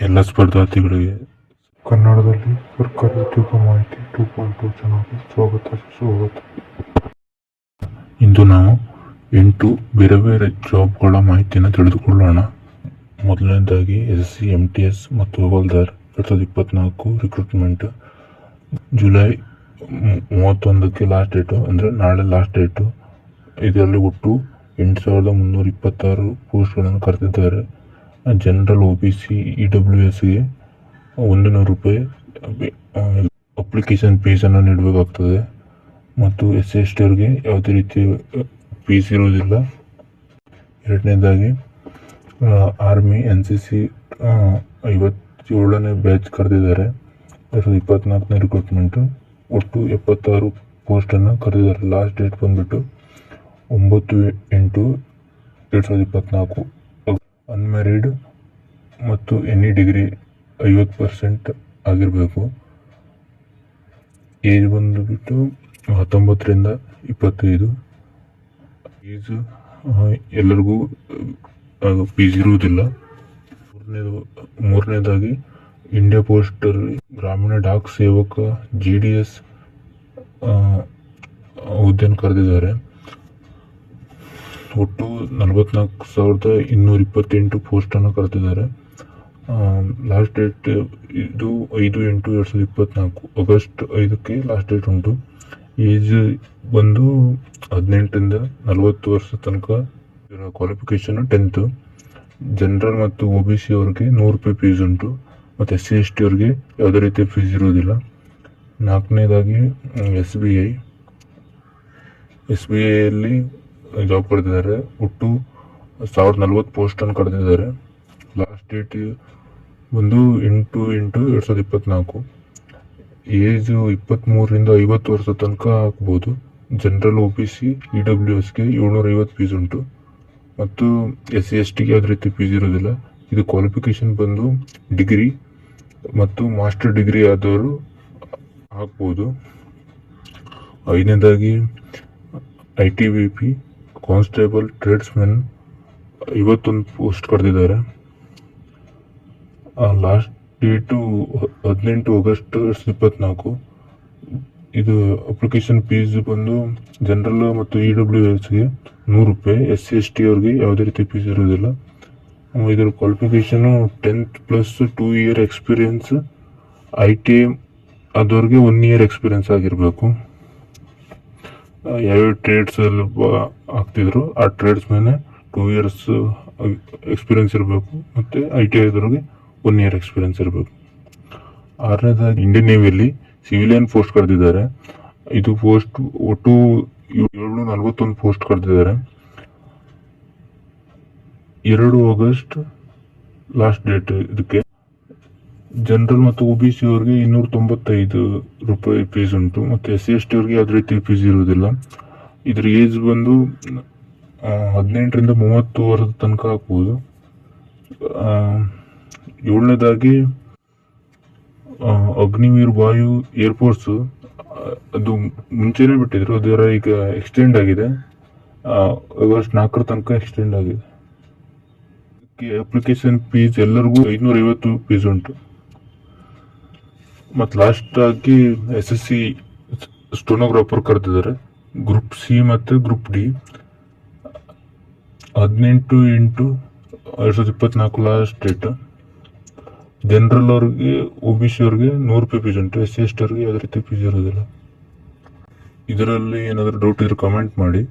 ಎಲ್ಲ ಸ್ಪರ್ಧಾರ್ಥಿಗಳಿಗೆ ಕನ್ನಡದಲ್ಲಿ ಸರ್ಕಾರಿ ಉದ್ಯೋಗ ಮಾಹಿತಿ 2.2 ಚಾನಲ್ಗೆ ಸ್ವಾಗತ. ಇಂದು ನಾವು 8 ಬೇರೆ ಬೇರೆ ಜಾಬ್ಗಳ ಮಾಹಿತಿಯನ್ನು ತಿಳಿದುಕೊಳ್ಳೋಣ. ಮೊದಲನೇದಾಗಿ SSC MTS ಮತ್ತು ಹವಾಲ್ದಾರ್ 2024 ರಿಕ್ರೂಟ್ಮೆಂಟ್ ಜುಲೈ 31ಕ್ಕೆ ಲಾಸ್ಟ್ ಡೇಟು, ಅಂದರೆ ನಾಳೆ ಲಾಸ್ಟ್ ಡೇಟು. ಇದರಲ್ಲಿ ಒಟ್ಟು 8326 ಪೋಸ್ಟ್ಗಳನ್ನು ಕರೆದಿದ್ದಾರೆ. ಜನರಲ್ OBC EWSಗೆ 100 ರೂಪಾಯಿ ಅಪ್ಲಿಕೇಶನ್ ಫೀಸನ್ನು ನೀಡಬೇಕಾಗ್ತದೆ ಮತ್ತು SC/ST ಅವ್ರಿಗೆ ಯಾವುದೇ ರೀತಿ ಫೀಸ್ ಇರುವುದಿಲ್ಲ. ಎರಡನೇದಾಗಿ ಆರ್ಮಿ NCC 57ನೇ ಬ್ಯಾಚ್ ಕರೆದಿದ್ದಾರೆ. 2024ನೇ ರಿಕ್ರೂಟ್ಮೆಂಟು ಒಟ್ಟು 76 ಪೋಸ್ಟನ್ನು ಕರೆದಿದ್ದಾರೆ. ಲಾಸ್ಟ್ ಡೇಟ್ ಬಂದುಬಿಟ್ಟು 9/8/2024. ಅನ್ಮ್ಯಾರಿಡ್ ಮತ್ತು ಎನಿ ಡಿಗ್ರಿ 50% ಆಗಿರಬೇಕು. ಏಜ್ ಬಂದುಬಿಟ್ಟು 19ರಿಂದ 25. ಫೀಸು ಎಲ್ಲರಿಗೂ ಫೀಸ್ ಇರುವುದಿಲ್ಲ. ಮೂರನೇದಾಗಿ ಇಂಡಿಯಾ ಪೋಸ್ಟಲ್ ಗ್ರಾಮೀಣ ಡಾಕ್ ಸೇವಕ GDS ಹುದ್ದೆಯನ್ನು ಕರೆದಿದ್ದಾರೆ. ಒಟ್ಟು 44,228 ಪೋಸ್ಟನ್ನು ಕರೆದಿದ್ದಾರೆ. ಲಾಸ್ಟ್ ಡೇಟ್ ಇದು 5/8/2024, ಆಗಸ್ಟ್ 5ಕ್ಕೆ ಲಾಸ್ಟ್ ಡೇಟ್ ಉಂಟು. ಏಜ್ ಬಂದು 18ರಿಂದ 40 ವರ್ಷ ತನಕ. ಇದರ ಕ್ವಾಲಿಫಿಕೇಷನ್ 10th. ಜನರಲ್ ಮತ್ತು OBC ಅವ್ರಿಗೆ 100 ರೂಪಾಯಿ ಫೀಸ್ ಉಂಟು ಮತ್ತು SC/ST ಅವ್ರಿಗೆ ಯಾವುದೇ ರೀತಿಯ ಫೀಸ್ ಇರುವುದಿಲ್ಲ. ನಾಲ್ಕನೇದಾಗಿ SBIಯಲ್ಲಿ ಜಾಬ್ ಕರೆದಿದ್ದಾರೆ. ಒಟ್ಟು 1040 ಪೋಸ್ಟನ್ನು ಕರೆದಿದ್ದಾರೆ. ಲಾಸ್ಟ್ ಡೇಟ್ ಒಂದು 8/8/2024. ಏಜ್ 23ರಿಂದ 50 ವರ್ಷ ತನಕ ಆಗ್ಬೋದು. ಜನರಲ್ OBC EWSಗೆ 750 ಫೀಸ್ ಉಂಟು ಮತ್ತು SC/STಗೆ ಯಾವುದೇ ರೀತಿ ಫೀಸ್ ಇರೋದಿಲ್ಲ. ಇದು ಕ್ವಾಲಿಫಿಕೇಷನ್ ಬಂದು ಡಿಗ್ರಿ ಮತ್ತು ಮಾಸ್ಟರ್ ಡಿಗ್ರಿ ಆದವರು ಆಗ್ಬೋದು. ಐದನೇದಾಗಿ ITBP ಕಾನ್ಸ್ಟೇಬಲ್ ಟ್ರೇಡ್ಸ್ಮನ್ 51 ಪೋಸ್ಟ್ ಕರೆದಿದ್ದಾರೆ. Last date 18 August 2024. ಇದು ಅಪ್ಲಿಕೇಶನ್ ಫೀಸ್ ಬಂದು ಜನರಲ್ ಮತ್ತು EWSಗೆ 100 ರೂಪಾಯಿ. SC/ST ಅವ್ರಿಗೆ ಯಾವುದೇ ರೀತಿ ಫೀಸ್ ಇರೋದಿಲ್ಲ. ಇದರ qualification 10th plus 2 year experience. ITI ಆದವ್ರಿಗೆ 1 year experience ಆಗಿರಬೇಕು. ಯಾವ್ಯಾವ ಟ್ರೇಡ್ಸಲ್ಲಿ ಆಗ್ತಿದ್ರು ಆ ಟ್ರೇಡ್ಸ್ ಮೇಲೆ 2 ಇಯರ್ಸ್ ಎಕ್ಸ್ಪೀರಿಯನ್ಸ್ ಇರಬೇಕು ಮತ್ತು ITI ಆದವ್ರಿಗೆ 1 ಇಯರ್ ಎಕ್ಸ್ಪೀರಿಯನ್ಸ್ ಇರಬೇಕು. ಆರನೇದಾಗಿ ಇಂಡಿಯನ್ ನೇವಿಯಲ್ಲಿ ಸಿವಿಲಿಯನ್ ಪೋಸ್ಟ್ ಕರೆದಿದ್ದಾರೆ. ಇದು ಪೋಸ್ಟ್ ಒಟ್ಟು 741 ಪೋಸ್ಟ್ ಕರೆದಿದ್ದಾರೆ. 2 ಆಗಸ್ಟ್ ಲಾಸ್ಟ್ ಡೇಟ್ ಇದಕ್ಕೆ. ಜನರಲ್ ಮತ್ತು OBC ಅವ್ರಿಗೆ 295 ರೂಪಾಯಿ ಫೀಸ್ ಉಂಟು ಮತ್ತು SC/ST ಅವ್ರಿಗೆ ಯಾವುದೇ ರೀತಿ ಫೀಸ್ ಇರುವುದಿಲ್ಲ. ಇದ್ರ ಏಜ್ ಬಂದು 18ರಿಂದ 30 ವರ್ಷದ ತನಕ ಆಗ್ಬೋದು. ಏಳನೇದಾಗಿ ಅಗ್ನಿವೀರ್ ವಾಯು ಏರ್ಫೋರ್ಸು, ಅದು ಮುಂಚೆನೇ ಬಿಟ್ಟಿದ್ರು, ಅದರ ಈಗ ಎಕ್ಸ್ಟೆಂಡ್ ಆಗಿದೆ. ಆಗಸ್ಟ್ 4 ತನಕ ಎಕ್ಸ್ಟೆಂಡ್ ಆಗಿದೆ. ಅಪ್ಲಿಕೇಶನ್ ಫೀಸ್ ಎಲ್ಲರಿಗೂ 550 ಫೀಸ್ ಉಂಟು. ಮತ್ತು ಲಾಸ್ಟ್ ಆಗಿ SSC ಸ್ಟೋನೋಗ್ರಾಫರ್ ಕರೆದಿದ್ದಾರೆ. ಗ್ರೂಪ್ C ಮತ್ತು group D 18/8/2024 last date. General ಅವ್ರಿಗೆ OBC ಅವ್ರಿಗೆ 100 ರೂಪಾಯಿ ಫೀಸ್ ಉಂಟು. SC/ST ಅವ್ರಿಗೆ ಯಾವುದೇ ರೀತಿ ಫೀಸ್ ಇರೋದಿಲ್ಲ. ಇದರಲ್ಲಿ ಏನಾದರೂ ಡೌಟ್ ಇದ್ರೆ ಕಮೆಂಟ್ ಮಾಡಿ.